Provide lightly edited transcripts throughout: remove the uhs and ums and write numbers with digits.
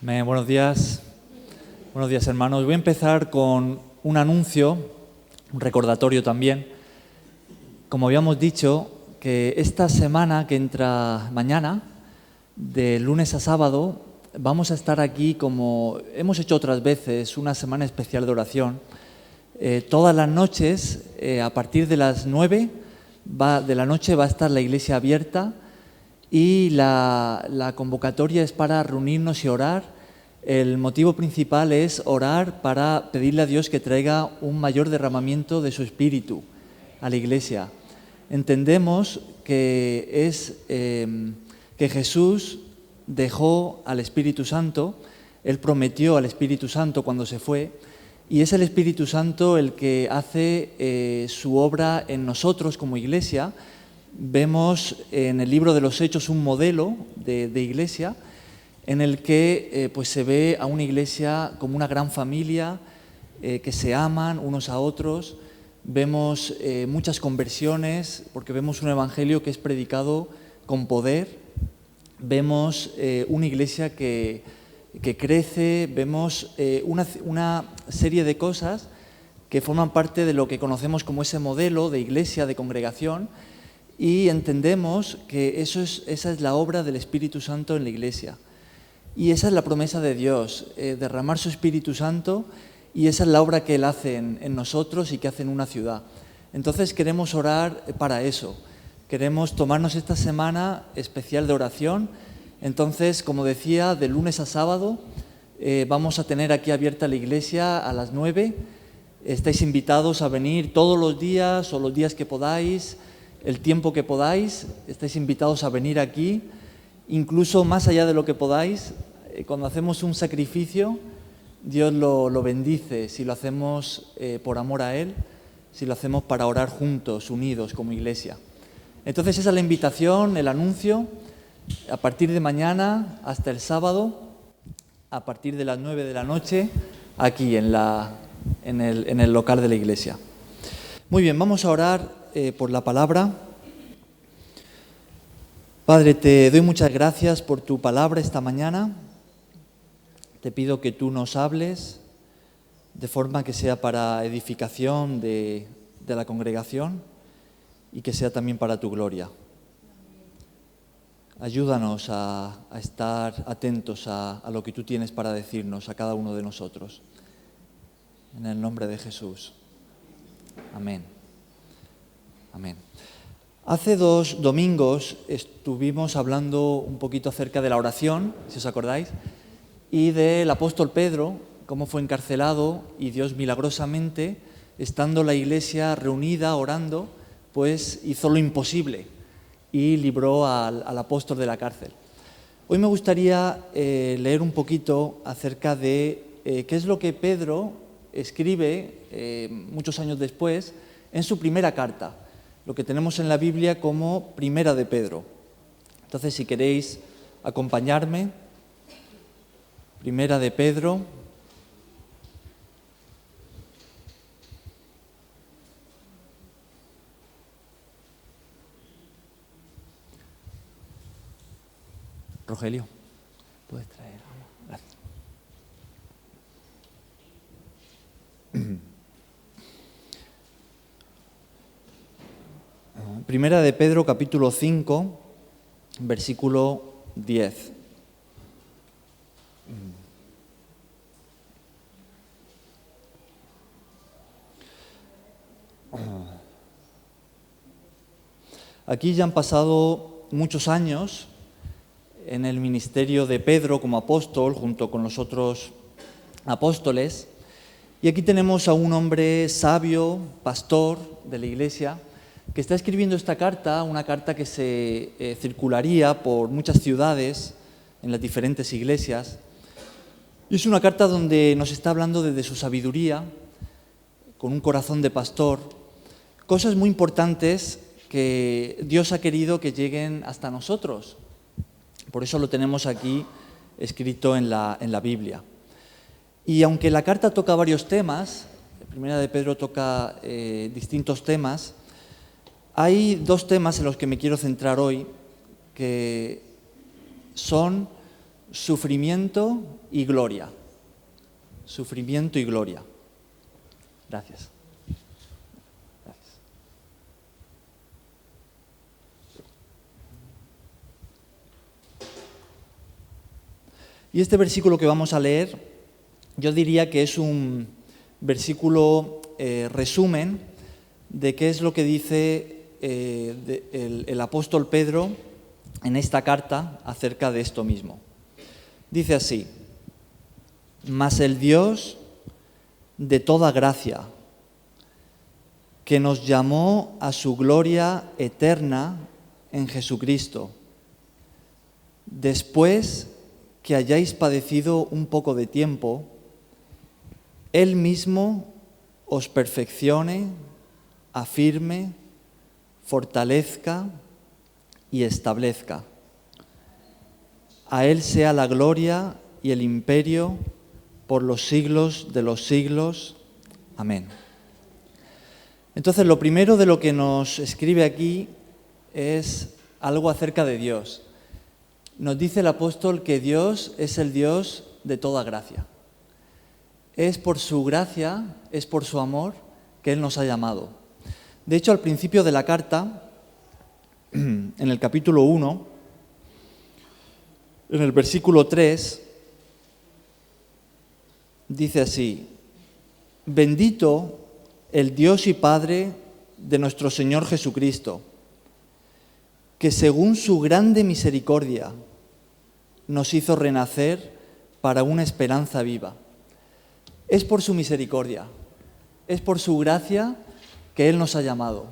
Amén. Buenos días hermanos. Voy a empezar con un anuncio, un recordatorio también. Como habíamos dicho, que esta semana que entra mañana, de lunes a sábado, vamos a estar aquí como hemos hecho otras veces, una semana especial de oración. Todas las noches, a partir de las 9 de la noche va a estar la iglesia abierta y la convocatoria es para reunirnos y orar. El motivo principal es orar para pedirle a Dios que traiga un mayor derramamiento de su Espíritu a la iglesia. Entendemos que que Jesús dejó al Espíritu Santo, Él prometió al Espíritu Santo cuando se fue, y es el Espíritu Santo el que hace su obra en nosotros como iglesia. Vemos en el libro de los Hechos un modelo de iglesia en el que pues se ve a una iglesia como una gran familia, que se aman unos a otros. Vemos muchas conversiones, porque vemos un evangelio que es predicado con poder. Vemos una iglesia que crece, vemos una serie de cosas que forman parte de lo que conocemos como ese modelo de iglesia, de congregación, y entendemos que esa es la obra del Espíritu Santo en la iglesia. Y esa es la promesa de Dios, derramar su Espíritu Santo, y esa es la obra que Él hace en nosotros y que hace en una ciudad. Entonces queremos orar para eso, queremos tomarnos esta semana especial de oración. Entonces, como decía, de lunes a sábado vamos a tener aquí abierta la iglesia a las 9. Estáis invitados a venir todos los días o los días que podáis, el tiempo que podáis. Estáis invitados a venir aquí, incluso más allá de lo que podáis. Cuando hacemos un sacrificio, Dios lo bendice si lo hacemos por amor a Él, si lo hacemos para orar juntos, unidos como iglesia. Entonces esa es la invitación, el anuncio. A partir de mañana hasta el sábado, a partir de las 9 de la noche, aquí en el local de la iglesia. Muy bien, vamos a orar por la palabra. Padre, te doy muchas gracias por tu palabra esta mañana. Te pido que tú nos hables de forma que sea para edificación de la congregación y que sea también para tu gloria. Ayúdanos a estar atentos a lo que tú tienes para decirnos a cada uno de nosotros. En el nombre de Jesús. Amén. Amén. Hace 2 domingos estuvimos hablando un poquito acerca de la oración, si os acordáis, y del apóstol Pedro, cómo fue encarcelado y Dios milagrosamente, estando la iglesia reunida orando, pues hizo lo imposible y libró al apóstol de la cárcel. Hoy me gustaría leer un poquito acerca de qué es lo que Pedro escribe muchos años después en su primera carta, lo que tenemos en la Biblia como Primera de Pedro. Entonces, si queréis acompañarme, Primera de Pedro, Rogelio, ¿puedes traer agua? Gracias. Primera de Pedro, capítulo 5, versículo 10. Aquí ya han pasado muchos años en el ministerio de Pedro como apóstol, junto con los otros apóstoles, y aquí tenemos a un hombre sabio, pastor de la iglesia, que está escribiendo esta carta, una carta que se circularía por muchas ciudades, en las diferentes iglesias, y es una carta donde nos está hablando desde su sabiduría, con un corazón de pastor, cosas muy importantes que Dios ha querido que lleguen hasta nosotros. Por eso lo tenemos aquí escrito en la Biblia. Y aunque la carta toca varios temas, la Primera de Pedro toca distintos temas, hay 2 temas en los que me quiero centrar hoy, que son sufrimiento y gloria. Sufrimiento y gloria. Gracias. Y este versículo que vamos a leer, yo diría que es un versículo resumen de qué es lo que dice el apóstol Pedro en esta carta acerca de esto mismo. Dice así: mas el Dios de toda gracia, que nos llamó a su gloria eterna en Jesucristo, después que hayáis padecido un poco de tiempo, Él mismo os perfeccione, afirme, fortalezca y establezca. A Él sea la gloria y el imperio por los siglos de los siglos. Amén. Entonces, lo primero de lo que nos escribe aquí es algo acerca de Dios. Nos dice el apóstol que Dios es el Dios de toda gracia. Es por su gracia, es por su amor que Él nos ha llamado. De hecho, al principio de la carta, en el capítulo 1, en el versículo 3, dice así: bendito el Dios y Padre de nuestro Señor Jesucristo, que según su grande misericordia nos hizo renacer para una esperanza viva. Es por su misericordia, es por su gracia que Él nos ha llamado.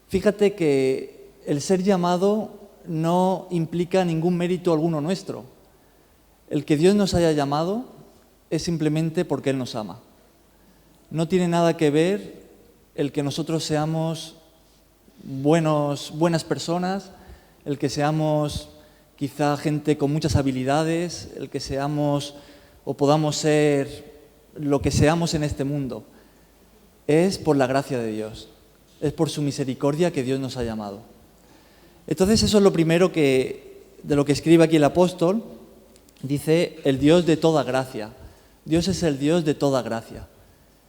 Fíjate que el ser llamado no implica ningún mérito alguno nuestro. El que Dios nos haya llamado es simplemente porque Él nos ama. No tiene nada que ver el que nosotros seamos buenas personas, el que seamos quizá gente con muchas habilidades, el que seamos o podamos ser lo que seamos en este mundo. Es por la gracia de Dios, es por su misericordia que Dios nos ha llamado. Entonces eso es lo primero de lo que escribe aquí el apóstol. Dice el Dios de toda gracia. Dios es el Dios de toda gracia,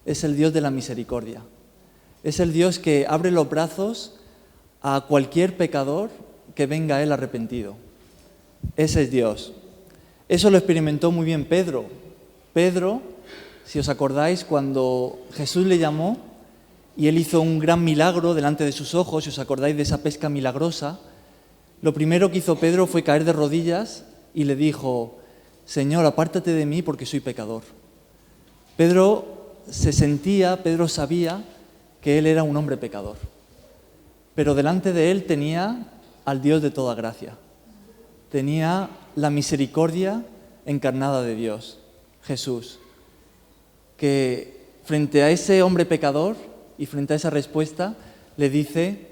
es el Dios de la misericordia. Es el Dios que abre los brazos a cualquier pecador que venga a Él arrepentido. Ese es Dios. Eso lo experimentó muy bien Pedro. Pedro, si os acordáis, cuando Jesús le llamó y Él hizo un gran milagro delante de sus ojos, si os acordáis de esa pesca milagrosa, lo primero que hizo Pedro fue caer de rodillas y le dijo: Señor, apártate de mí porque soy pecador. Pedro sabía que él era un hombre pecador, pero delante de él tenía al Dios de toda gracia. Tenía la misericordia encarnada de Dios, Jesús, que frente a ese hombre pecador y frente a esa respuesta le dice: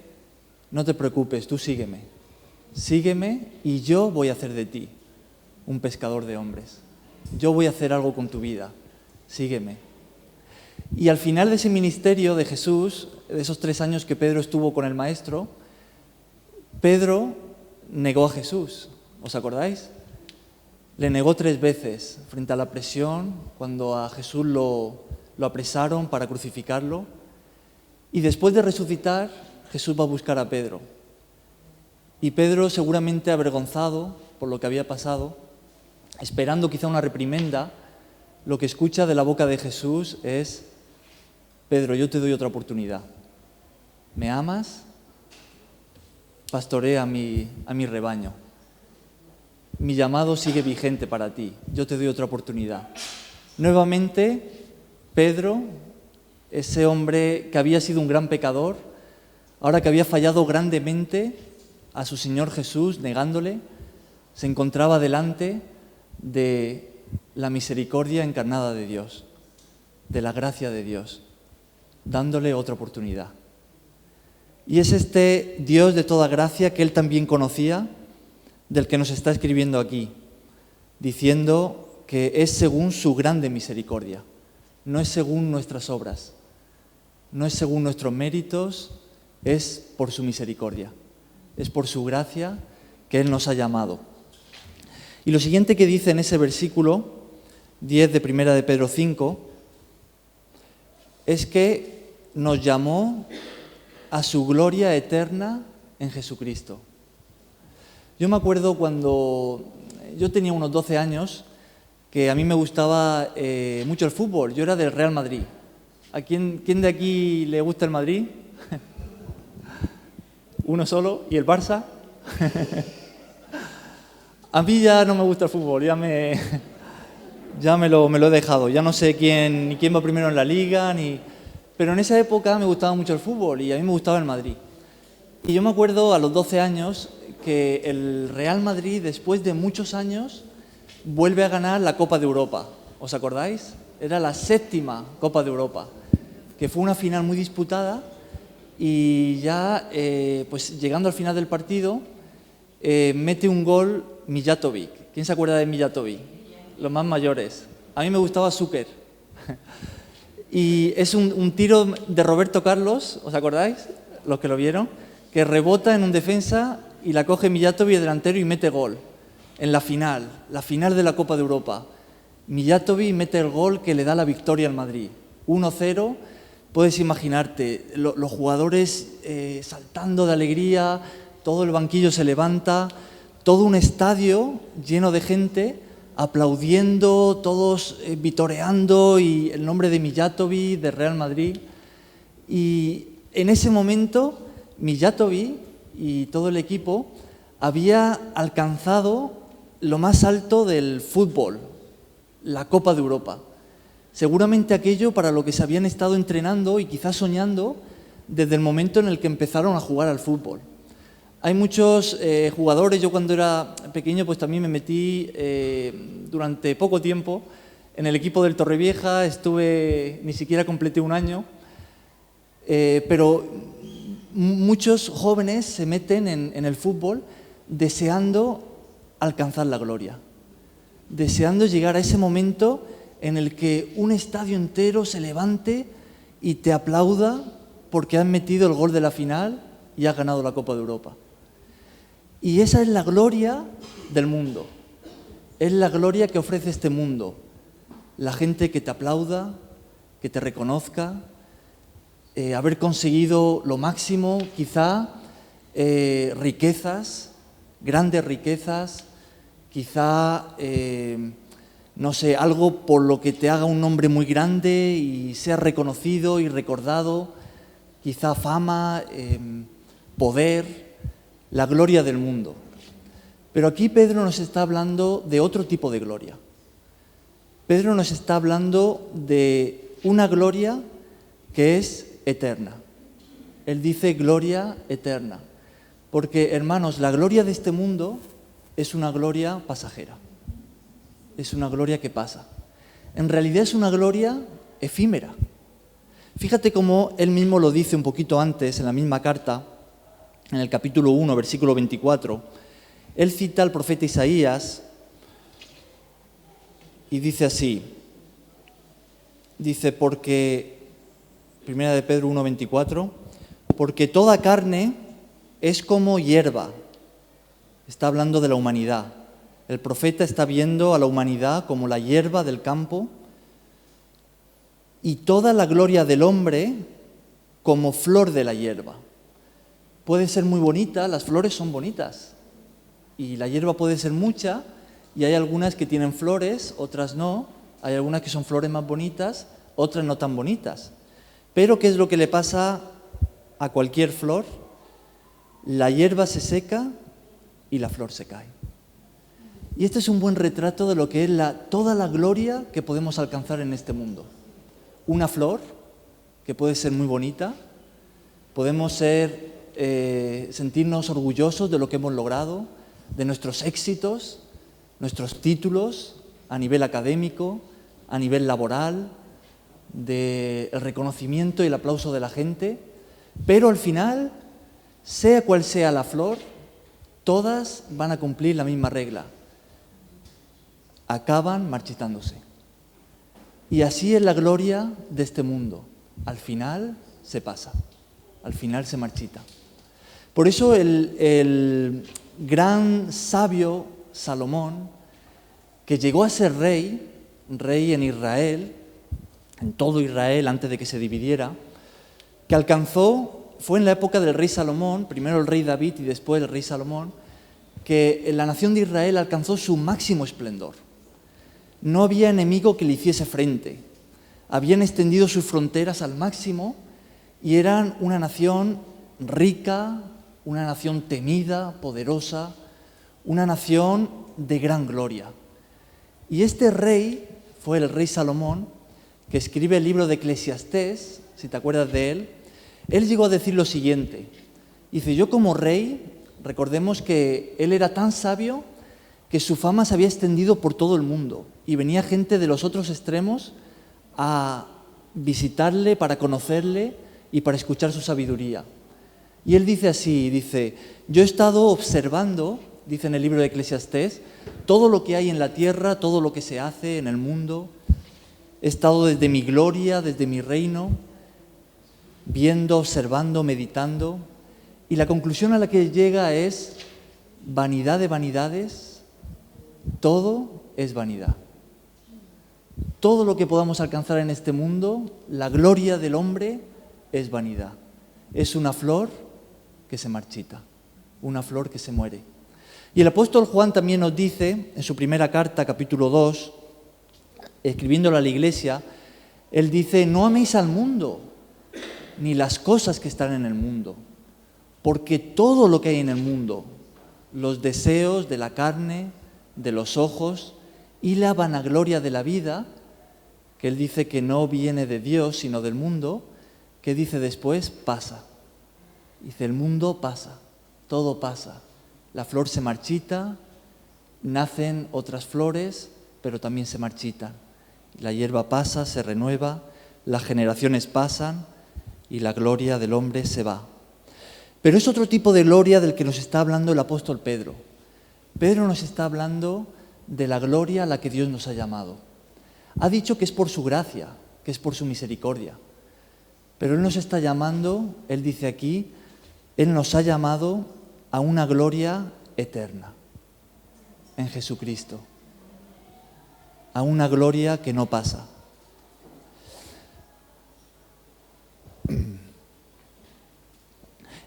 no te preocupes, tú sígueme y yo voy a hacer de ti un pescador de hombres. Yo voy a hacer algo con tu vida, sígueme. Y al final de ese ministerio de Jesús, de esos 3 años que Pedro estuvo con el Maestro, Pedro negó a Jesús. ¿Os acordáis? Le negó 3 veces frente a la presión, cuando a Jesús lo apresaron para crucificarlo. Y después de resucitar, Jesús va a buscar a Pedro. Y Pedro, seguramente avergonzado por lo que había pasado, esperando quizá una reprimenda, lo que escucha de la boca de Jesús es: Pedro, yo te doy otra oportunidad. ¿Me amas? Pastorea a mi rebaño. Mi llamado sigue vigente para ti. Yo te doy otra oportunidad. Nuevamente, Pedro, ese hombre que había sido un gran pecador, ahora que había fallado grandemente a su Señor Jesús, negándole, se encontraba delante de la misericordia encarnada de Dios, de la gracia de Dios, dándole otra oportunidad. Y es este Dios de toda gracia que él también conocía, del que nos está escribiendo aquí, diciendo que es según su grande misericordia, no es según nuestras obras, no es según nuestros méritos, es por su misericordia, es por su gracia que Él nos ha llamado. Y lo siguiente que dice en ese versículo 10 de Primera de Pedro 5 es que nos llamó a su gloria eterna en Jesucristo. Yo me acuerdo cuando yo tenía unos 12 años que a mí me gustaba mucho el fútbol. Yo era del Real Madrid. ¿A quién de aquí le gusta el Madrid? Uno solo. ¿Y el Barça? A mí ya no me gusta el fútbol, ya me lo he dejado. Ya no sé quién va primero en la liga, pero en esa época me gustaba mucho el fútbol y a mí me gustaba el Madrid. Y yo me acuerdo a los 12 años que el Real Madrid, después de muchos años, vuelve a ganar la Copa de Europa. ¿Os acordáis? Era la 7ª Copa de Europa, que fue una final muy disputada y ya pues llegando al final del partido mete un gol Mijatovic. ¿Quién se acuerda de Mijatovic? Los más mayores. A mí me gustaba Zucker. Y es un tiro de Roberto Carlos, ¿os acordáis? Los que lo vieron, que rebota en un defensa y la coge Mijatovic delantero y mete gol. En la final de la Copa de Europa. Mijatovic mete el gol que le da la victoria al Madrid. 1-0, puedes imaginarte, los jugadores saltando de alegría, todo el banquillo se levanta, todo un estadio lleno de gente aplaudiendo, todos vitoreando y el nombre de Mijatovic, de Real Madrid. Y en ese momento Mijatovic y todo el equipo había alcanzado lo más alto del fútbol, la Copa de Europa. Seguramente aquello para lo que se habían estado entrenando y quizás soñando desde el momento en el que empezaron a jugar al fútbol. Hay muchos jugadores, yo cuando era pequeño pues también me metí durante poco tiempo en el equipo del Torrevieja, ni siquiera completé un año, pero muchos jóvenes se meten en el fútbol deseando alcanzar la gloria, deseando llegar a ese momento en el que un estadio entero se levante y te aplauda porque has metido el gol de la final y has ganado la Copa de Europa. Y esa es la gloria del mundo, es la gloria que ofrece este mundo, la gente que te aplauda, que te reconozca, haber conseguido lo máximo, quizá riquezas, grandes riquezas, quizá, no sé, algo por lo que te haga un nombre muy grande y seas reconocido y recordado, quizá fama, poder, la gloria del mundo. Pero aquí Pedro nos está hablando de otro tipo de gloria. Pedro nos está hablando de una gloria que es eterna. Él dice gloria eterna. Porque, hermanos, la gloria de este mundo es una gloria pasajera. Es una gloria que pasa. En realidad es una gloria efímera. Fíjate cómo él mismo lo dice un poquito antes, en la misma carta, en el capítulo 1, versículo 24. Él cita al profeta Isaías y dice así. Dice, porque, primera de Pedro 1, 24, porque toda carne es como hierba. Está hablando de la humanidad. El profeta está viendo a la humanidad como la hierba del campo y toda la gloria del hombre como flor de la hierba. Puede ser muy bonita, las flores son bonitas y la hierba puede ser mucha y hay algunas que tienen flores, otras no, hay algunas que son flores más bonitas, otras no tan bonitas. Pero ¿qué es lo que le pasa a cualquier flor? La hierba se seca y la flor se cae. Y este es un buen retrato de lo que es toda la gloria que podemos alcanzar en este mundo. Una flor que puede ser muy bonita, podemos sentirnos orgullosos de lo que hemos logrado, de nuestros éxitos, nuestros títulos a nivel académico, a nivel laboral, del reconocimiento y el aplauso de la gente, pero al final, sea cual sea la flor, todas van a cumplir la misma regla. Acaban marchitándose. Y así es la gloria de este mundo. Al final se pasa, al final se marchita. Por eso el gran sabio Salomón que llegó a ser rey en Israel, en todo Israel antes de que se dividiera, que fue en la época del rey Salomón, primero el rey David y después el rey Salomón, que la nación de Israel alcanzó su máximo esplendor. No había enemigo que le hiciese frente. Habían extendido sus fronteras al máximo y eran una nación rica, una nación temida, poderosa, una nación de gran gloria. Y este rey fue el rey Salomón, que escribe el libro de Eclesiastés, si te acuerdas de él. Él llegó a decir lo siguiente, dice: yo como rey, recordemos que él era tan sabio que su fama se había extendido por todo el mundo y venía gente de los otros extremos a visitarle para conocerle y para escuchar su sabiduría. Y él dice así, dice: yo he estado observando, dice en el libro de Eclesiastés, todo lo que hay en la tierra, todo lo que se hace en el mundo. He estado desde mi gloria, desde mi reino, viendo, observando, meditando. Y la conclusión a la que llega es: vanidad de vanidades, todo es vanidad. Todo lo que podamos alcanzar en este mundo, la gloria del hombre, es vanidad. Es una flor que se marchita, una flor que se muere. Y el apóstol Juan también nos dice, en su primera carta, capítulo 2, escribiéndolo a la iglesia, él dice: no améis al mundo, ni las cosas que están en el mundo, porque todo lo que hay en el mundo, los deseos de la carne, de los ojos y la vanagloria de la vida, que él dice que no viene de Dios sino del mundo, ¿qué dice después? Pasa. Dice: el mundo pasa, todo pasa. La flor se marchita, nacen otras flores, pero también se marchitan. La hierba pasa, se renueva, las generaciones pasan y la gloria del hombre se va. Pero es otro tipo de gloria del que nos está hablando el apóstol Pedro. Pedro nos está hablando de la gloria a la que Dios nos ha llamado. Ha dicho que es por su gracia, que es por su misericordia. Pero Él nos está llamando, Él dice aquí, Él nos ha llamado a una gloria eterna en Jesucristo. A una gloria que no pasa.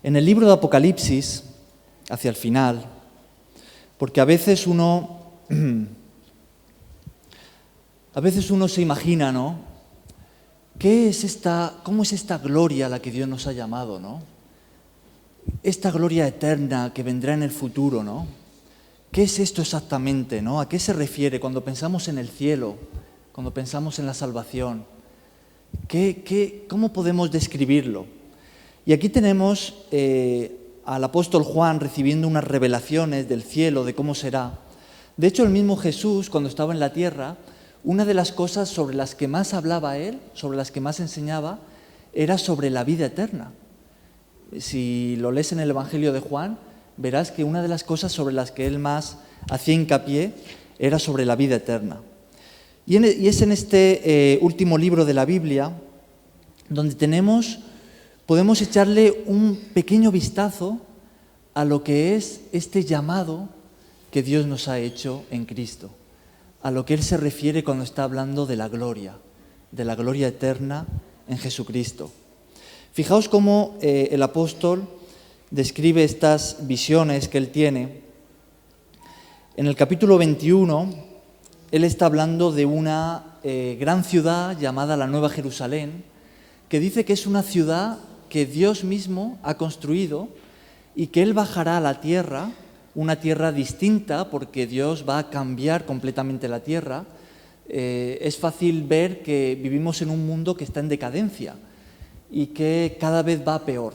En el libro de Apocalipsis, hacia el final, porque a veces uno se imagina, ¿no? ¿Cómo es esta gloria a la que Dios nos ha llamado, ¿no? Esta gloria eterna que vendrá en el futuro, ¿no? ¿Qué es esto exactamente, ¿no? ¿A qué se refiere cuando pensamos en el cielo, cuando pensamos en la salvación? ¿Cómo podemos describirlo? Y aquí tenemos al apóstol Juan recibiendo unas revelaciones del cielo, de cómo será. De hecho, el mismo Jesús, cuando estaba en la tierra, una de las cosas sobre las que más hablaba Él, sobre las que más enseñaba, era sobre la vida eterna. Si lo lees en el Evangelio de Juan, verás que una de las cosas sobre las que Él más hacía hincapié era sobre la vida eterna. Y es en este último libro de la Biblia donde podemos echarle un pequeño vistazo a lo que es este llamado que Dios nos ha hecho en Cristo, a lo que Él se refiere cuando está hablando de la gloria eterna en Jesucristo. Fijaos cómo el apóstol describe estas visiones que él tiene. En el capítulo 21, él está hablando de una gran ciudad llamada la Nueva Jerusalén, que dice que es una ciudad que Dios mismo ha construido y que Él bajará a la tierra, una tierra distinta, porque Dios va a cambiar completamente la tierra. Es fácil ver que vivimos en un mundo que está en decadencia y que cada vez va peor.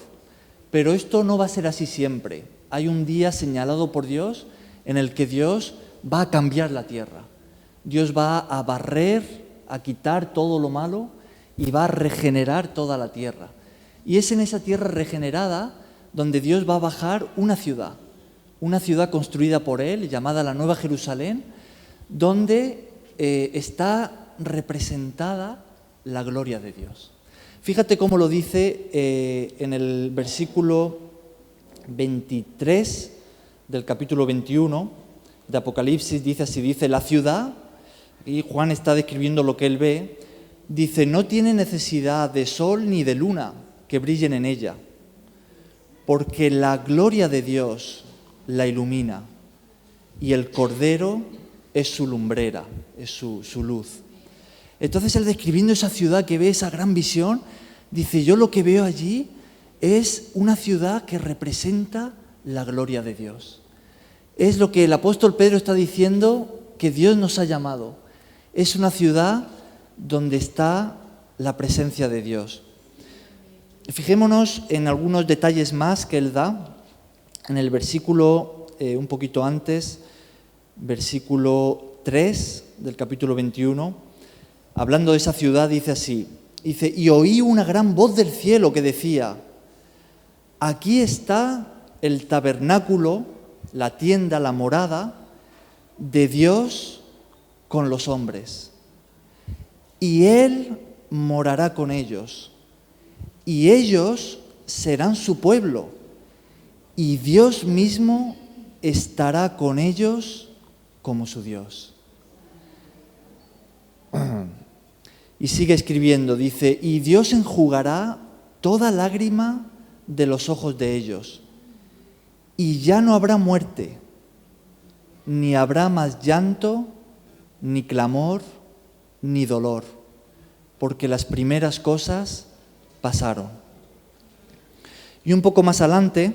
Pero esto no va a ser así siempre. Hay un día señalado por Dios en el que Dios va a cambiar la tierra. Dios va a barrer, a quitar todo lo malo y va a regenerar toda la tierra. Y es en esa tierra regenerada donde Dios va a bajar una ciudad construida por Él, llamada la Nueva Jerusalén, donde está representada la gloria de Dios. Fíjate cómo lo dice en el versículo 23 del capítulo 21, de Apocalipsis dice así, dice, la ciudad, y Juan está describiendo lo que él ve, dice, no tiene necesidad de sol ni de luna que brillen en ella, porque la gloria de Dios la ilumina y el Cordero es su lumbrera, es su luz. Entonces él describiendo esa ciudad que ve, esa gran visión, dice, yo lo que veo allí es una ciudad que representa la gloria de Dios. Es lo que el apóstol Pedro está diciendo, que Dios nos ha llamado. Es una ciudad donde está la presencia de Dios. Fijémonos en algunos detalles más que él da. En el versículo, un poquito antes, versículo 3 del capítulo 21, hablando de esa ciudad, dice así, dice, y oí una gran voz del cielo que decía, aquí está el tabernáculo, la tienda, la morada de Dios con los hombres. Y Él morará con ellos, y ellos serán su pueblo, y Dios mismo estará con ellos como su Dios. Y sigue escribiendo, dice, y Dios enjugará toda lágrima de los ojos de ellos, y ya no habrá muerte, ni habrá más llanto, ni clamor, ni dolor, porque las primeras cosas pasaron. Y un poco más adelante,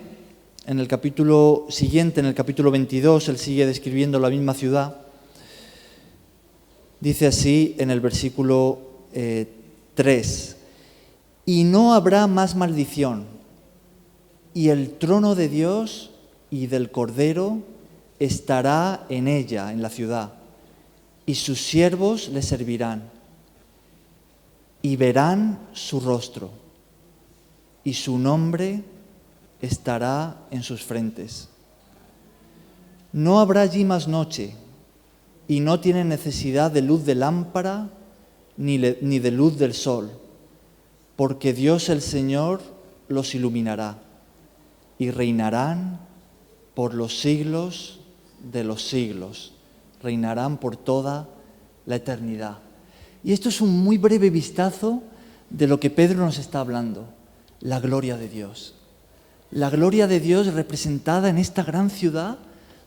en el capítulo siguiente, en el capítulo 22, él sigue describiendo la misma ciudad. Dice así en el versículo 3, y no habrá más maldición, y el trono de Dios y del Cordero estará en ella, en la ciudad, y sus siervos le servirán, y verán su rostro, y su nombre estará en sus frentes. No habrá allí más noche, y no tienen necesidad de luz de lámpara ni de luz del sol, porque Dios el Señor los iluminará, y reinarán por los siglos de los siglos, reinarán por toda la eternidad. Y esto es un muy breve vistazo de lo que Pedro nos está hablando, la gloria de Dios. La gloria de Dios representada en esta gran ciudad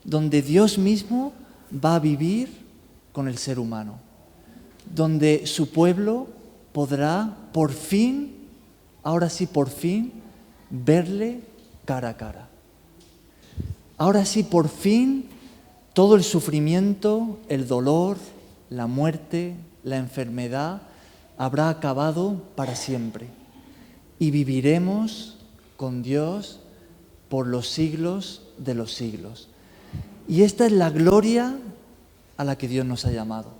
donde Dios mismo va a vivir con el ser humano, donde su pueblo podrá por fin, ahora sí por fin, verle cara a cara. Ahora sí por fin todo el sufrimiento, el dolor, la muerte, la enfermedad habrá acabado para siempre y viviremos con Dios por los siglos de los siglos. Y esta es la gloria a la que Dios nos ha llamado.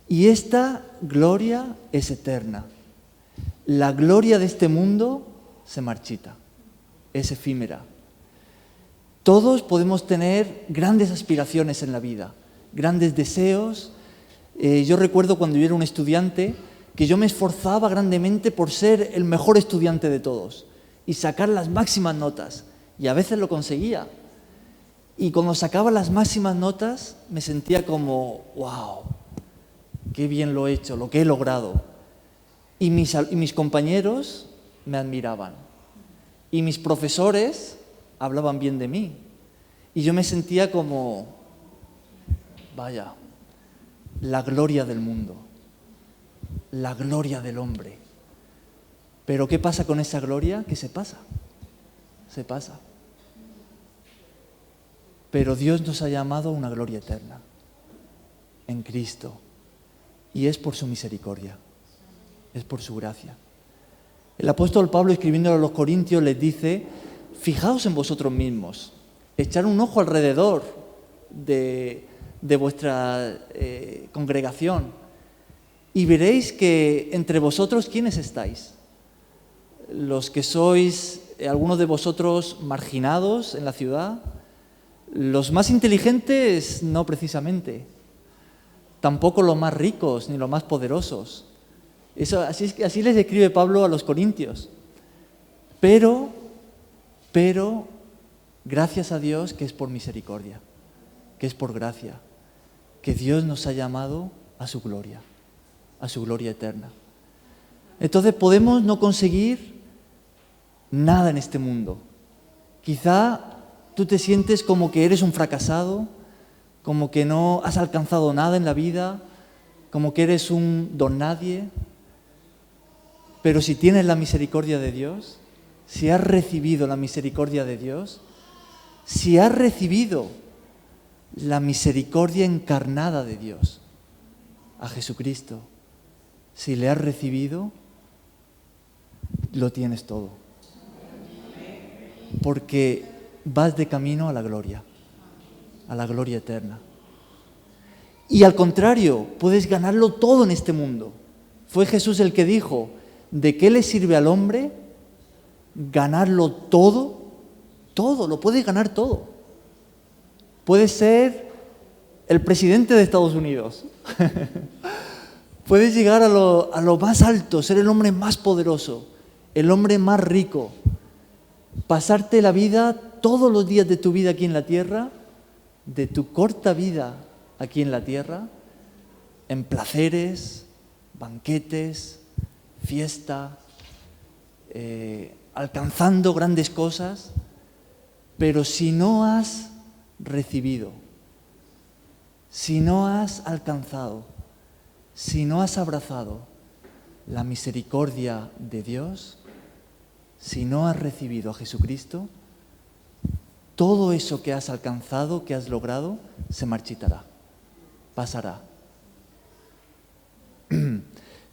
Y esta gloria es eterna. La gloria de este mundo se marchita, es efímera. Todos podemos tener grandes aspiraciones en la vida, grandes deseos. Yo recuerdo cuando yo era un estudiante que yo me esforzaba grandemente por ser el mejor estudiante de todos y sacar las máximas notas. Y a veces lo conseguía. Y cuando sacaba las máximas notas me sentía como, wow, qué bien lo he hecho, lo que he logrado. Y mis compañeros me admiraban. Y mis profesores hablaban bien de mí. Y yo me sentía como, vaya, la gloria del mundo, la gloria del hombre. Pero ¿qué pasa con esa gloria? Que se pasa. Pero Dios nos ha llamado a una gloria eterna en Cristo. Y es por su misericordia, es por su gracia. El apóstol Pablo, escribiéndole a los Corintios, les dice, fijaos en vosotros mismos, echar un ojo alrededor de vuestra congregación y veréis que entre vosotros, ¿quiénes estáis? Los que sois, algunos de vosotros, marginados en la ciudad, los más inteligentes, no precisamente, tampoco los más ricos ni los más poderosos. Así les escribe Pablo a los Corintios. Pero, gracias a Dios que es por misericordia, que es por gracia, que Dios nos ha llamado a su gloria eterna. Entonces podemos no conseguir nada en este mundo. Quizá tú te sientes como que eres un fracasado, como que no has alcanzado nada en la vida, como que eres un don nadie. Pero si tienes la misericordia de Dios, si has recibido la misericordia de Dios, si has recibido la misericordia encarnada de Dios, a Jesucristo, si le has recibido, lo tienes todo. Porque vas de camino a la gloria eterna. Y al contrario, puedes ganarlo todo en este mundo. Fue Jesús el que dijo, ¿de qué le sirve al hombre ganarlo todo? Todo, lo puedes ganar todo. Puedes ser el presidente de Estados Unidos. Puedes llegar a lo más alto, ser el hombre más poderoso, el hombre más rico. Pasarte la vida, todos los días de tu vida aquí en la tierra, de tu corta vida aquí en la tierra, en placeres, banquetes, fiesta, alcanzando grandes cosas, pero si no has recibido, si no has alcanzado, si no has abrazado la misericordia de Dios, si no has recibido a Jesucristo, todo eso que has alcanzado, que has logrado, se marchitará, pasará.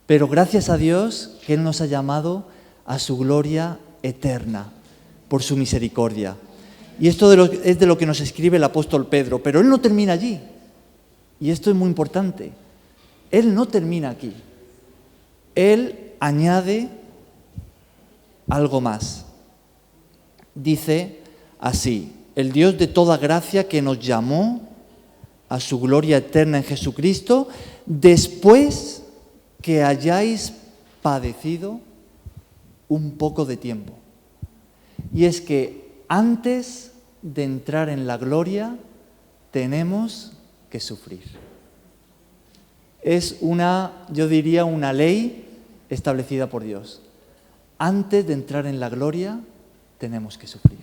Pero gracias a Dios que Él nos ha llamado a su gloria eterna, por su misericordia. Y esto es de lo que nos escribe el apóstol Pedro, pero él no termina allí. Y esto es muy importante. Él no termina aquí. Él añade algo más. Dice así: el Dios de toda gracia que nos llamó a su gloria eterna en Jesucristo, después que hayáis padecido un poco de tiempo. Y es que antes de entrar en la gloria tenemos que sufrir. Es yo diría, una ley establecida por Dios. Antes de entrar en la gloria tenemos que sufrir.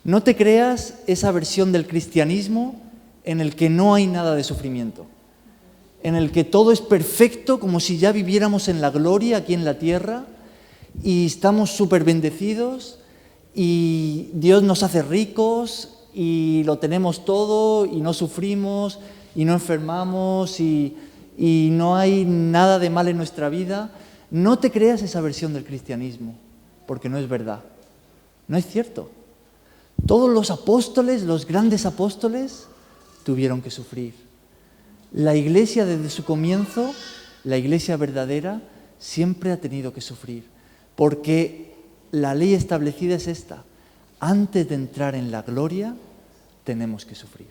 No te creas esa versión del cristianismo en el que no hay nada de sufrimiento, en el que todo es perfecto, como si ya viviéramos en la gloria aquí en la tierra y estamos súper bendecidos y Dios nos hace ricos y lo tenemos todo y no sufrimos y no enfermamos y no hay nada de mal en nuestra vida. No te creas esa versión del cristianismo, porque no es verdad, no es cierto. Todos los apóstoles, los grandes apóstoles, tuvieron que sufrir. La iglesia desde su comienzo, la iglesia verdadera, siempre ha tenido que sufrir, porque la ley establecida es esta: antes de entrar en la gloria, tenemos que sufrir.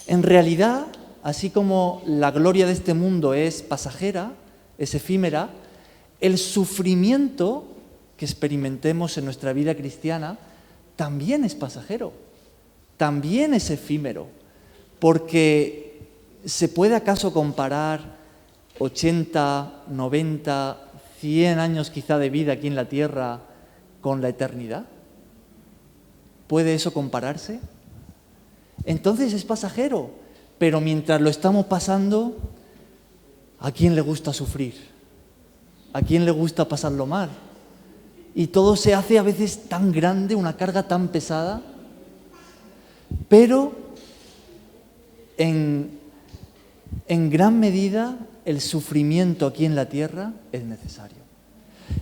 En realidad, así como la gloria de este mundo es pasajera, es efímera, el sufrimiento que experimentemos en nuestra vida cristiana también es pasajero, también es efímero, porque ¿se puede acaso comparar 80, 90, 100 años quizá de vida aquí en la tierra con la eternidad? ¿Puede eso compararse? Entonces es pasajero, pero mientras lo estamos pasando, ¿a quién le gusta sufrir? ¿A quién le gusta pasarlo mal? Y todo se hace a veces tan grande, una carga tan pesada, pero en gran medida el sufrimiento aquí en la tierra es necesario.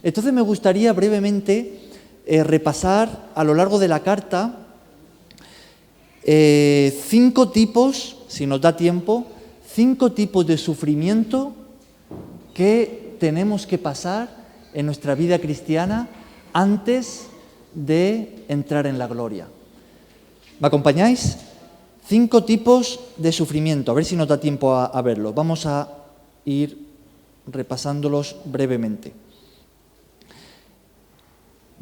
Entonces me gustaría brevemente repasar a lo largo de la carta 5 tipos, si nos da tiempo, 5 tipos de sufrimiento que tenemos que pasar en nuestra vida cristiana antes de entrar en la gloria. ¿Me acompañáis? 5 tipos de sufrimiento, a ver si nos da tiempo a verlos. Vamos a ir repasándolos brevemente.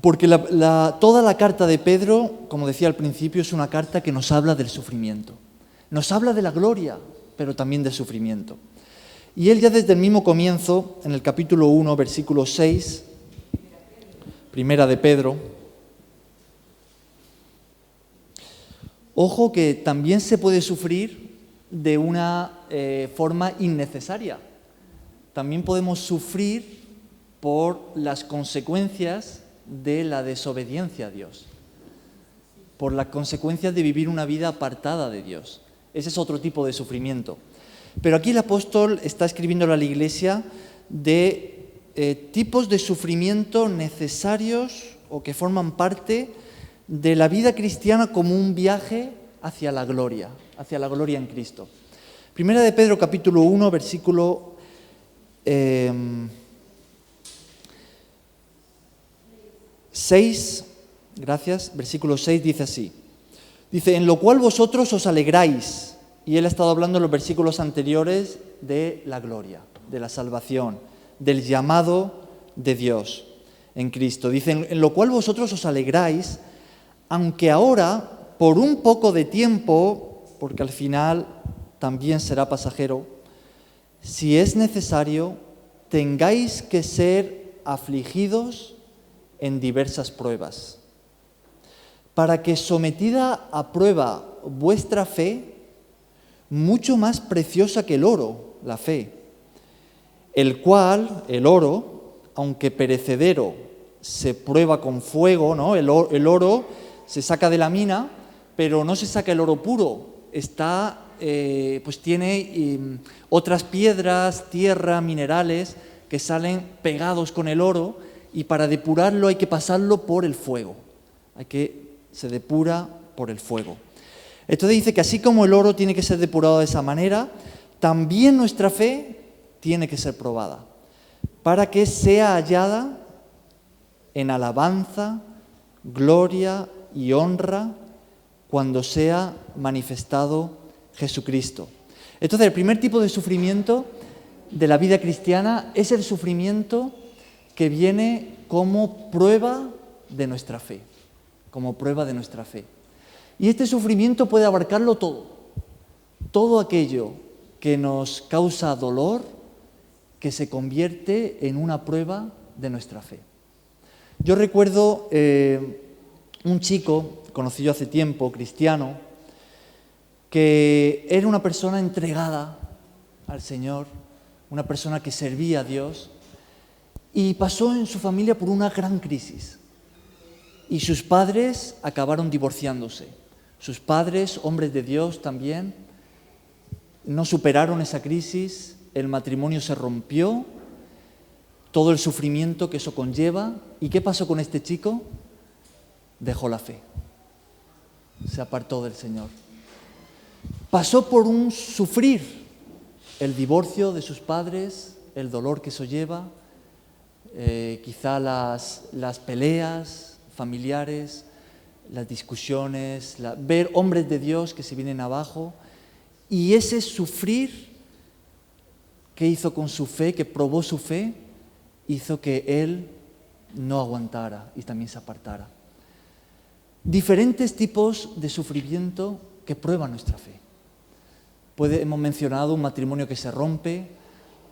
Porque toda la carta de Pedro, como decía al principio, es una carta que nos habla del sufrimiento. Nos habla de la gloria, pero también del sufrimiento. Y él ya desde el mismo comienzo, en el capítulo 1, versículo 6, primera de Pedro, ojo que también se puede sufrir de una forma innecesaria. También podemos sufrir por las consecuencias de la desobediencia a Dios, por las consecuencias de vivir una vida apartada de Dios. Ese es otro tipo de sufrimiento. Pero aquí el apóstol está escribiendo a la iglesia de tipos de sufrimiento necesarios o que forman parte de la vida cristiana como un viaje hacia la gloria en Cristo. Primera de Pedro, capítulo 1, versículo 6, versículo 6 dice así. Dice, en lo cual vosotros os alegráis. Y él ha estado hablando en los versículos anteriores de la gloria, de la salvación, del llamado de Dios en Cristo. Dice, en lo cual vosotros os alegráis, aunque ahora, por un poco de tiempo, porque al final también será pasajero, si es necesario, tengáis que ser afligidos en diversas pruebas, para que sometida a prueba vuestra fe, mucho más preciosa que el oro, la fe, el cual, el oro, aunque perecedero, se prueba con fuego, ¿no? El oro se saca de la mina, pero no se saca el oro puro, pues tiene otras piedras, tierra, minerales que salen pegados con el oro, y para depurarlo hay que pasarlo por el fuego, se depura por el fuego. Entonces dice que así como el oro tiene que ser depurado de esa manera, también nuestra fe tiene que ser probada, para que sea hallada en alabanza, gloria y honra cuando sea manifestado Jesucristo. Entonces el primer tipo de sufrimiento de la vida cristiana es el sufrimiento que viene como prueba de nuestra fe, Y este sufrimiento puede abarcarlo todo aquello que nos causa dolor, que se convierte en una prueba de nuestra fe. Yo recuerdo un chico, conocido hace tiempo, cristiano, que era una persona entregada al Señor, una persona que servía a Dios, y pasó en su familia por una gran crisis. Y sus padres acabaron divorciándose. Sus padres, hombres de Dios también, no superaron esa crisis, el matrimonio se rompió, todo el sufrimiento que eso conlleva. ¿Y qué pasó con este chico? Dejó la fe, se apartó del Señor. Pasó por un sufrir, el divorcio de sus padres, el dolor que eso lleva, quizá las peleas familiares, las discusiones, ver hombres de Dios que se vienen abajo, y ese sufrir que hizo con su fe, que probó su fe, hizo que él no aguantara y también se apartara. Diferentes tipos de sufrimiento que prueban nuestra fe. Hemos mencionado un matrimonio que se rompe,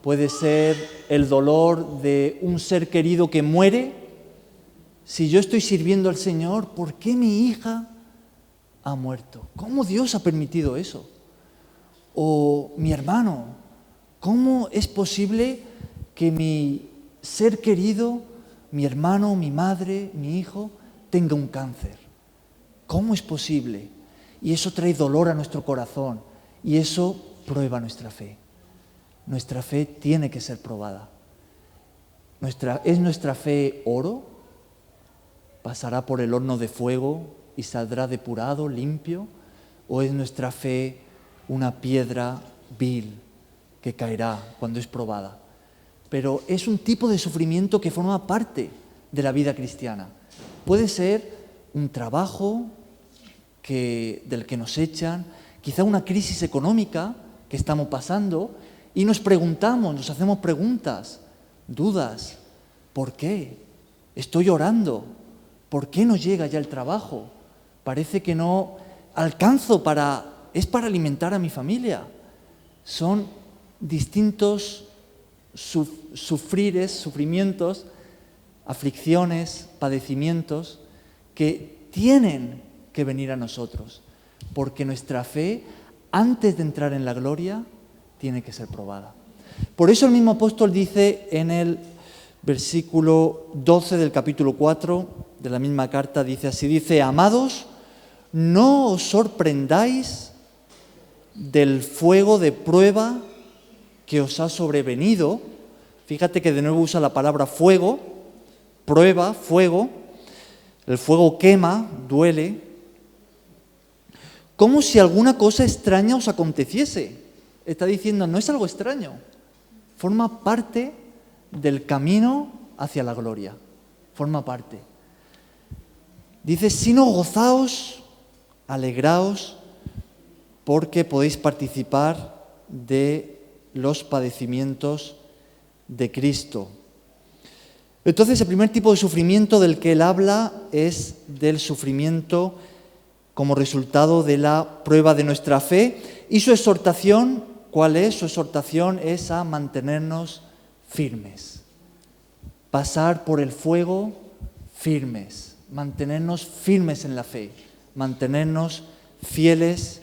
puede ser el dolor de un ser querido que muere. Si yo estoy sirviendo al Señor, ¿por qué mi hija ha muerto? ¿Cómo Dios ha permitido eso? O mi hermano, ¿cómo es posible que mi ser querido, mi hermano, mi madre, mi hijo, tenga un cáncer? ¿Cómo es posible? Y eso trae dolor a nuestro corazón y eso prueba nuestra fe. Nuestra fe tiene que ser probada. ¿Es nuestra fe oro? ¿Pasará por el horno de fuego y saldrá depurado, limpio? ¿O es nuestra fe una piedra vil que caerá cuando es probada? Pero es un tipo de sufrimiento que forma parte de la vida cristiana. Puede ser un trabajo del que nos echan, quizá una crisis económica que estamos pasando y nos hacemos preguntas, dudas. ¿Por qué? Estoy orando. ¿Por qué no llega ya el trabajo? Parece que no alcanzo para es para alimentar a mi familia. Son distintos sufrimientos, aflicciones, padecimientos que tienen que venir a nosotros, porque nuestra fe, antes de entrar en la gloria, tiene que ser probada. Por eso el mismo apóstol dice en el versículo 12 del capítulo 4 de la misma carta, dice así, dice, amados, no os sorprendáis del fuego de prueba que os ha sobrevenido. Fíjate que de nuevo usa la palabra fuego, prueba, fuego. El fuego quema, duele. Como si alguna cosa extraña os aconteciese. Está diciendo, no es algo extraño. Forma parte del camino hacia la gloria. Forma parte. Dice, sino gozaos, alegraos, porque podéis participar de los padecimientos de Cristo. Entonces, el primer tipo de sufrimiento del que él habla es del sufrimiento como resultado de la prueba de nuestra fe. Y su exhortación, ¿cuál es? Su exhortación es a mantenernos firmes. Pasar por el fuego firmes. Mantenernos firmes en la fe. Mantenernos fieles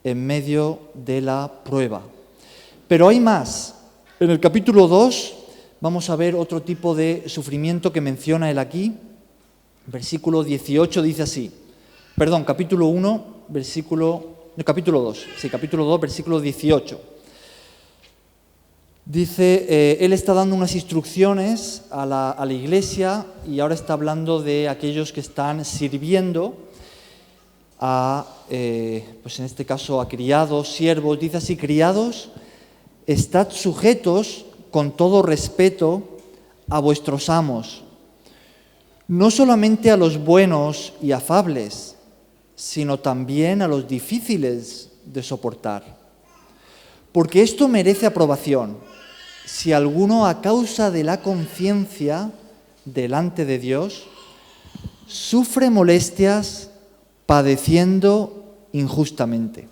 en medio de la prueba. Pero hay más. En el capítulo 2 vamos a ver otro tipo de sufrimiento que menciona él aquí. Versículo 18 dice así. Perdón, capítulo 1, capítulo 2, versículo 18. Dice, él está dando unas instrucciones a la iglesia y ahora está hablando de aquellos que están sirviendo pues en este caso a criados, siervos. Dice así, criados, estad sujetos con todo respeto a vuestros amos, no solamente a los buenos y afables, sino también a los difíciles de soportar. Porque esto merece aprobación, si alguno a causa de la conciencia delante de Dios sufre molestias padeciendo injustamente.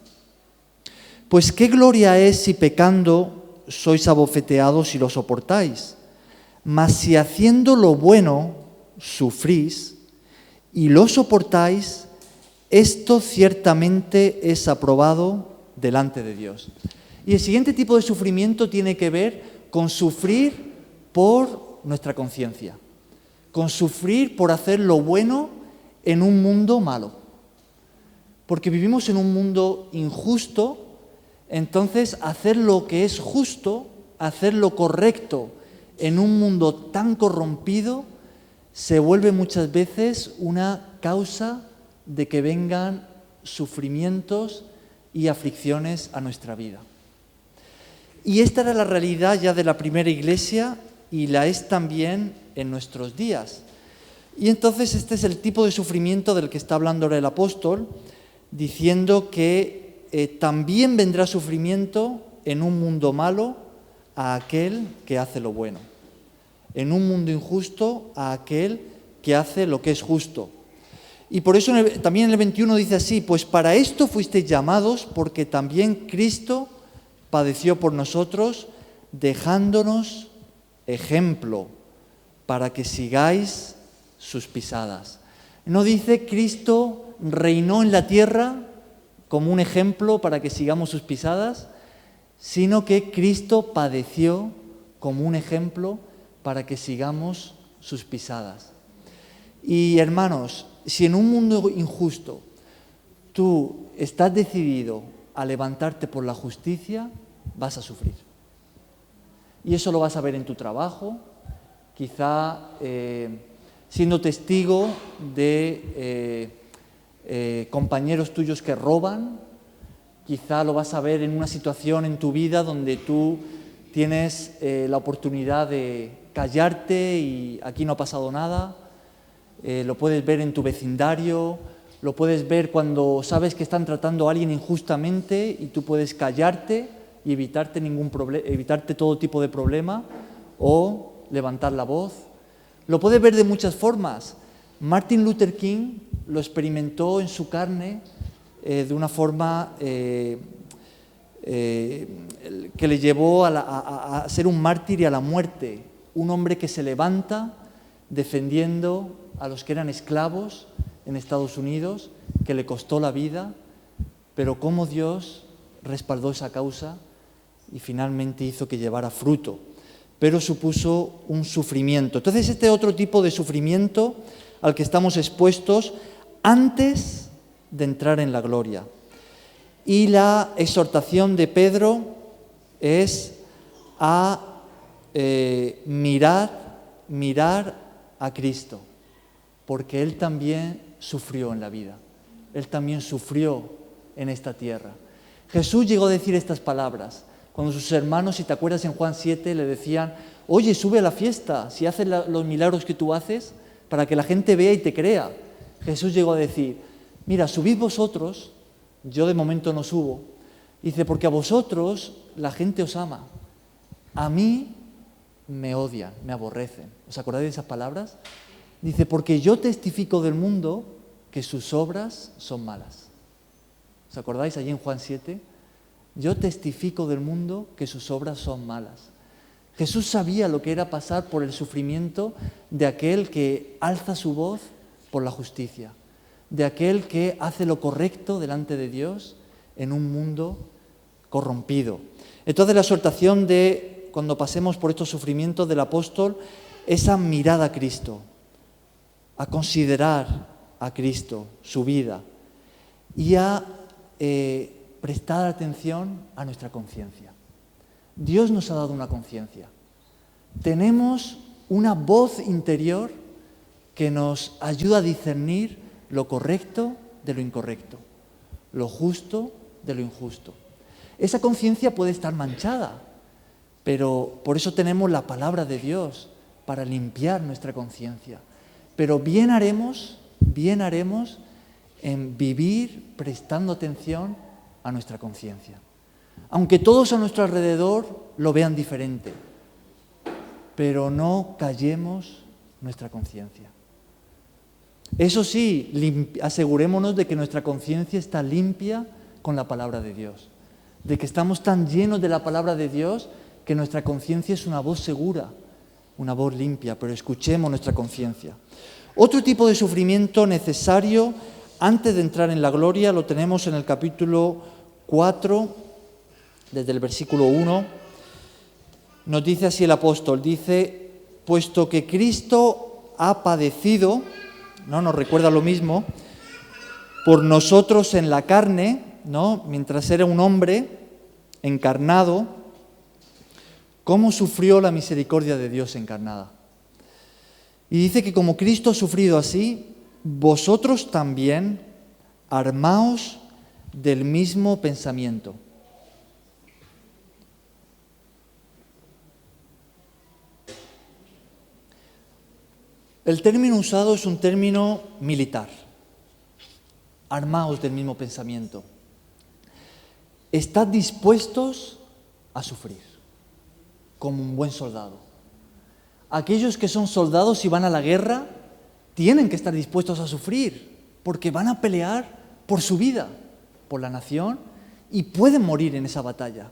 Pues qué gloria es si pecando sois abofeteados y lo soportáis, mas si haciendo lo bueno sufrís y lo soportáis, esto ciertamente es aprobado delante de Dios. Y el siguiente tipo de sufrimiento tiene que ver con sufrir por nuestra conciencia, con sufrir por hacer lo bueno en un mundo malo. Porque vivimos en un mundo injusto, entonces hacer lo que es justo, hacer lo correcto en un mundo tan corrompido, se vuelve muchas veces una causa de que vengan sufrimientos y aflicciones a nuestra vida. Y esta era la realidad ya de la primera iglesia y la es también en nuestros días. Y entonces este es el tipo de sufrimiento del que está hablando ahora el apóstol, diciendo que también vendrá sufrimiento en un mundo malo a aquel que hace lo bueno, en un mundo injusto a aquel que hace lo que es justo. Y por eso también en el 21 dice así, pues para esto fuisteis llamados, porque también Cristo padeció por nosotros, dejándonos ejemplo para que sigáis sus pisadas. No dice Cristo reinó en la tierra como un ejemplo para que sigamos sus pisadas, sino que Cristo padeció como un ejemplo para que sigamos sus pisadas. Y hermanos, si en un mundo injusto tú estás decidido a levantarte por la justicia, vas a sufrir. Y eso lo vas a ver en tu trabajo, quizá siendo testigo de compañeros tuyos que roban, quizá lo vas a ver en una situación en tu vida donde tú tienes la oportunidad de callarte y aquí no ha pasado nada. Lo puedes ver en tu vecindario, lo puedes ver cuando sabes que están tratando a alguien injustamente y tú puedes callarte y evitarte todo tipo de problema o levantar la voz. Lo puedes ver de muchas formas. Martin Luther King lo experimentó en su carne de una forma que le llevó a ser un mártir y a la muerte. Un hombre que se levanta defendiendo a los que eran esclavos en Estados Unidos, que le costó la vida, pero cómo Dios respaldó esa causa y finalmente hizo que llevara fruto, pero supuso un sufrimiento. Entonces, este otro tipo de sufrimiento al que estamos expuestos antes de entrar en la gloria. Y la exhortación de Pedro es a mirar a Cristo, porque Él también sufrió en la vida, Él también sufrió en esta tierra. Jesús llegó a decir estas palabras, cuando sus hermanos, si te acuerdas en Juan 7, le decían, oye, sube a la fiesta, si haces los milagros que tú haces, para que la gente vea y te crea. Jesús llegó a decir, mira, subid vosotros, yo de momento no subo. Dice, porque a vosotros la gente os ama, a mí me odian, me aborrecen. ¿Os acordáis de esas palabras? Dice, porque yo testifico del mundo que sus obras son malas. ¿Os acordáis allí en Juan 7? Yo testifico del mundo que sus obras son malas. Jesús sabía lo que era pasar por el sufrimiento de aquel que alza su voz por la justicia, de aquel que hace lo correcto delante de Dios en un mundo corrompido. Entonces la exhortación de, cuando pasemos por estos sufrimientos del apóstol, es a mirar a Cristo, a considerar a Cristo, su vida, y a prestar atención a nuestra conciencia. Dios nos ha dado una conciencia. Tenemos una voz interior que nos ayuda a discernir lo correcto de lo incorrecto, lo justo de lo injusto. Esa conciencia puede estar manchada, pero por eso tenemos la palabra de Dios para limpiar nuestra conciencia. Pero bien haremos en vivir prestando atención a nuestra conciencia. Aunque todos a nuestro alrededor lo vean diferente, pero no callemos nuestra conciencia. Eso sí, asegurémonos de que nuestra conciencia está limpia con la palabra de Dios, de que estamos tan llenos de la palabra de Dios que nuestra conciencia es una voz segura, una voz limpia, pero escuchemos nuestra conciencia. Otro tipo de sufrimiento necesario antes de entrar en la gloria lo tenemos en el capítulo 4, desde el versículo 1. Nos dice así el apóstol, dice, puesto que Cristo ha padecido, ¿no? Nos recuerda lo mismo, por nosotros en la carne, ¿no? Mientras era un hombre encarnado, cómo sufrió la misericordia de Dios encarnada. Y dice que como Cristo ha sufrido así, vosotros también armaos del mismo pensamiento. El término usado es un término militar. Armaos del mismo pensamiento. Estad dispuestos a sufrir, como un buen soldado. Aquellos que son soldados y van a la guerra tienen que estar dispuestos a sufrir, porque van a pelear por su vida, por la nación, y pueden morir en esa batalla.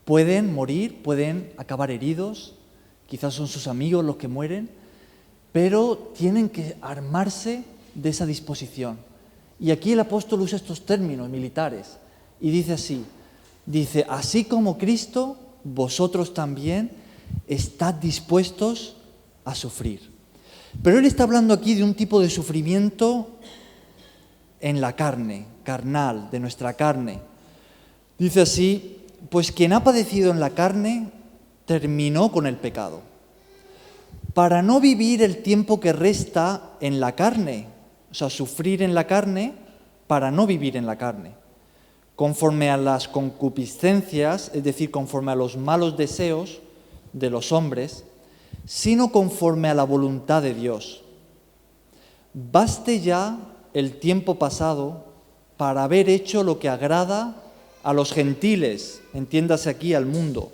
Pueden morir, pueden acabar heridos, quizás son sus amigos los que mueren, pero tienen que armarse de esa disposición. Y aquí el apóstol usa estos términos militares y dice así, dice, así como Cristo, vosotros también estad dispuestos a sufrir. Pero él está hablando aquí de un tipo de sufrimiento en la carne, carnal, de nuestra carne. Dice así, pues quien ha padecido en la carne terminó con el pecado, para no vivir el tiempo que resta en la carne, o sea, sufrir en la carne para no vivir en la carne, conforme a las concupiscencias, es decir, conforme a los malos deseos de los hombres, sino conforme a la voluntad de Dios. Baste ya el tiempo pasado para haber hecho lo que agrada a los gentiles, entiéndase aquí al mundo,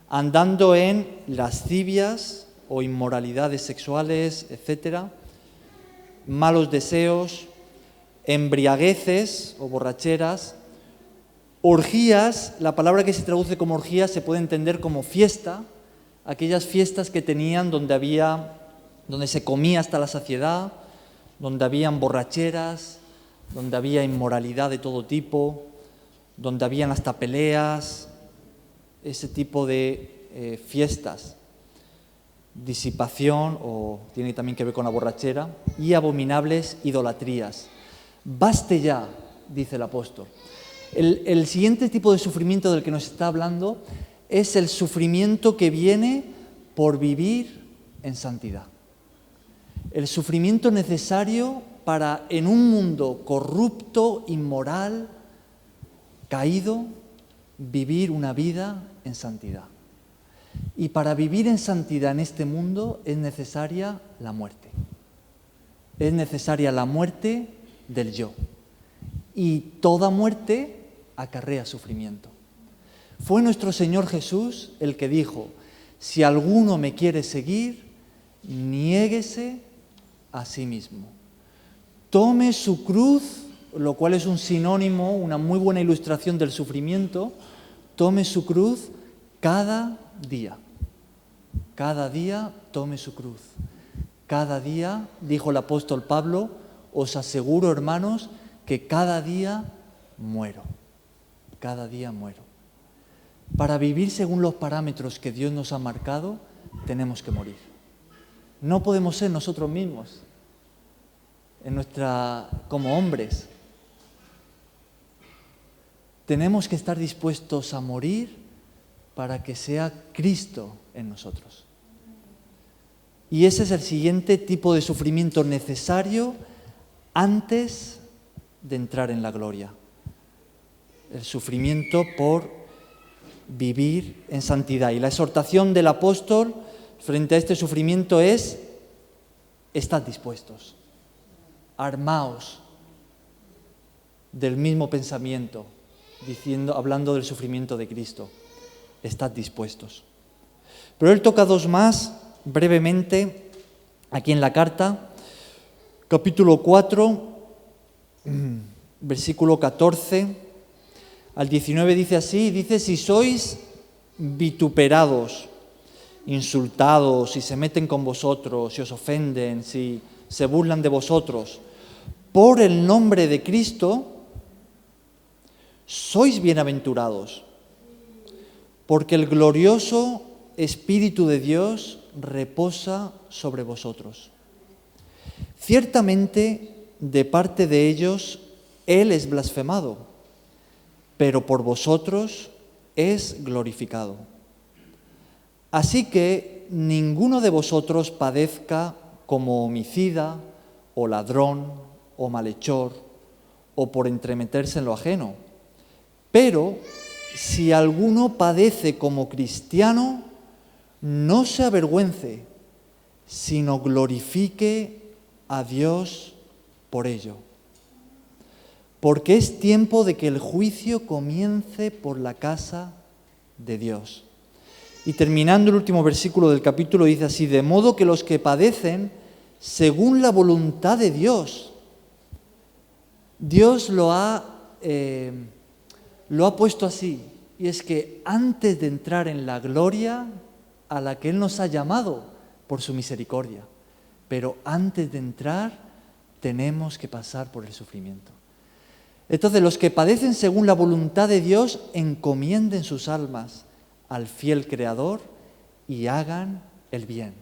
andando en lascivias o inmoralidades sexuales, etcétera, malos deseos, embriagueces o borracheras, orgías. La palabra que se traduce como orgía se puede entender como fiesta, aquellas fiestas que tenían donde se comía hasta la saciedad, donde habían borracheras, donde había inmoralidad de todo tipo, donde habían hasta peleas, ese tipo de fiestas. Disipación, o tiene también que ver con la borrachera, y abominables idolatrías. Baste ya, dice el apóstol. El siguiente tipo de sufrimiento del que nos está hablando es el sufrimiento que viene por vivir en santidad. El sufrimiento necesario para, en un mundo corrupto, inmoral, caído, vivir una vida en santidad. Y para vivir en santidad en este mundo es necesaria la muerte. Es necesaria la muerte del yo. Y toda muerte acarrea sufrimiento. Fue nuestro Señor Jesús el que dijo: si alguno me quiere seguir, niéguese a sí mismo. Tome su cruz, lo cual es un sinónimo, una muy buena ilustración del sufrimiento. Tome su cruz cada día. Cada día tome su cruz. Cada día, dijo el apóstol Pablo, os aseguro, hermanos, que cada día muero. Cada día muero. Para vivir según los parámetros que Dios nos ha marcado, tenemos que morir. No podemos ser nosotros mismos, como hombres. Tenemos que estar dispuestos a morir para que sea Cristo en nosotros. Y ese es el siguiente tipo de sufrimiento necesario antes de entrar en la gloria. El sufrimiento por vivir en santidad. Y la exhortación del apóstol frente a este sufrimiento es: estad dispuestos, armaos del mismo pensamiento, hablando del sufrimiento de Cristo. Estad dispuestos. Pero él toca dos más, brevemente, aquí en la carta, capítulo 4, versículo 14 al 19 dice así, dice: si sois vituperados, insultados, si se meten con vosotros, si os ofenden, si se burlan de vosotros, por el nombre de Cristo, sois bienaventurados, porque el glorioso Espíritu de Dios reposa sobre vosotros. Ciertamente, de parte de ellos, Él es blasfemado, pero por vosotros es glorificado. Así que ninguno de vosotros padezca como homicida, o ladrón, o malhechor, o por entremeterse en lo ajeno. Pero si alguno padece como cristiano, no se avergüence, sino glorifique a Dios por ello. Porque es tiempo de que el juicio comience por la casa de Dios. Y terminando el último versículo del capítulo dice así: de modo que los que padecen según la voluntad de Dios, Dios lo ha puesto así, y es que antes de entrar en la gloria a la que Él nos ha llamado por su misericordia, pero antes de entrar tenemos que pasar por el sufrimiento. Entonces, los que padecen según la voluntad de Dios, encomienden sus almas al fiel Creador y hagan el bien.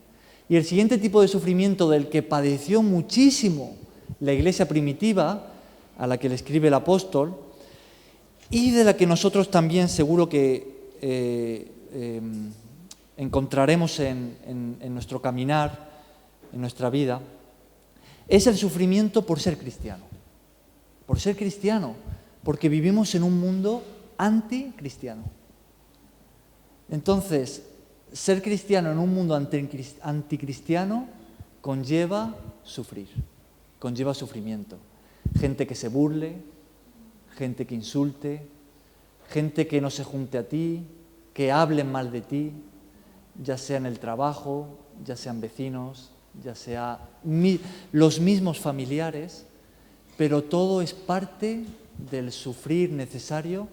Y el siguiente tipo de sufrimiento del que padeció muchísimo la iglesia primitiva, a la que le escribe el apóstol, y de la que nosotros también seguro que encontraremos en nuestro caminar, en nuestra vida, es el sufrimiento por ser cristiano. Por ser cristiano, porque vivimos en un mundo anticristiano. Entonces, ser cristiano en un mundo anticristiano conlleva sufrir, conlleva sufrimiento. Gente que se burle, gente que insulte, gente que no se junte a ti, que hablen mal de ti, ya sea en el trabajo, ya sean vecinos, ya sea los mismos familiares. pero todo es parte del sufrir necesario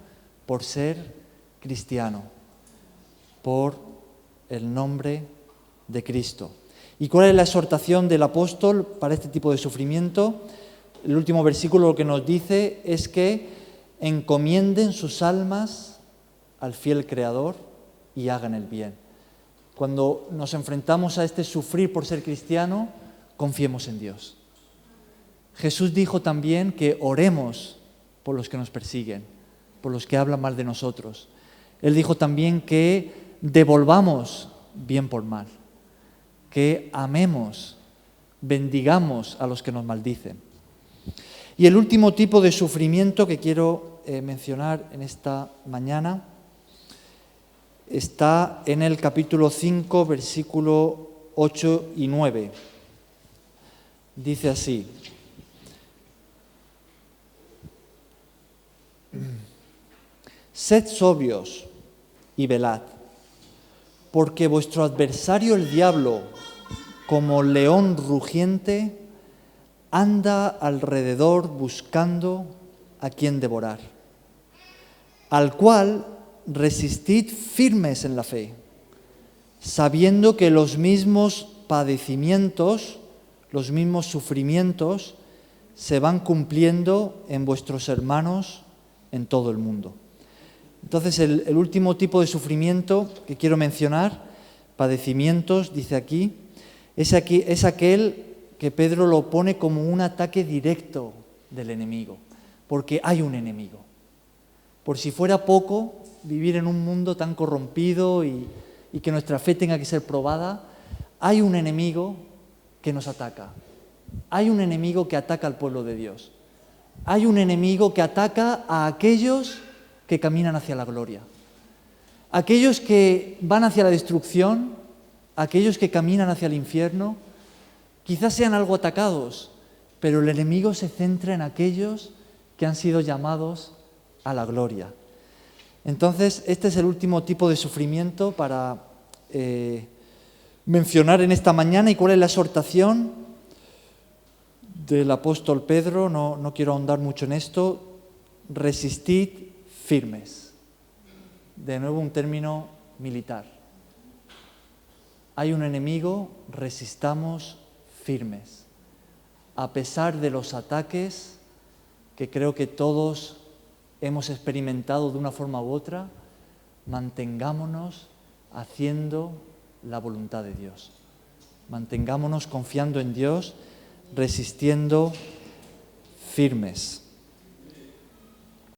por ser cristiano, por el nombre de Cristo. ¿Y cuál es la exhortación del apóstol para este tipo de sufrimiento? El último versículo lo que nos dice es que encomienden sus almas al fiel Creador y hagan el bien. Cuando nos enfrentamos a este sufrir por ser cristiano, confiemos en Dios. Jesús dijo también que oremos por los que nos persiguen, por los que hablan mal de nosotros. Él dijo también que devolvamos bien por mal, que amemos, bendigamos a los que nos maldicen. Y el último tipo de sufrimiento que quiero mencionar en esta mañana está en el capítulo 5, versículo 8 y 9. Dice así: sed sobrios y velad, porque vuestro adversario el diablo, como león rugiente, anda alrededor buscando a quien devorar, al cual resistid firmes en la fe, sabiendo que los mismos padecimientos, los mismos sufrimientos, se van cumpliendo en vuestros hermanos en todo el mundo. Entonces, el último tipo de sufrimiento que quiero mencionar, padecimientos, dice aquí, es aquel que Pedro lo pone como un ataque directo del enemigo, porque hay un enemigo. Por si fuera poco vivir en un mundo tan corrompido y que nuestra fe tenga que ser probada, hay un enemigo que nos ataca. Hay un enemigo que ataca al pueblo de Dios. Hay un enemigo que ataca a aquellos que caminan hacia la gloria. Aquellos que van hacia la destrucción, aquellos que caminan hacia el infierno, quizás sean algo atacados, pero el enemigo se centra en aquellos que han sido llamados a la gloria. Entonces, este es el último tipo de sufrimiento para mencionar en esta mañana. ¿Y cuál es la exhortación del apóstol Pedro? No quiero ahondar mucho en esto. Resistid firmes. De nuevo un término militar. Hay un enemigo, resistamos firmes. A pesar de los ataques que creo que todos hemos experimentado de una forma u otra, mantengámonos haciendo la voluntad de Dios. Mantengámonos confiando en Dios, resistiendo firmes.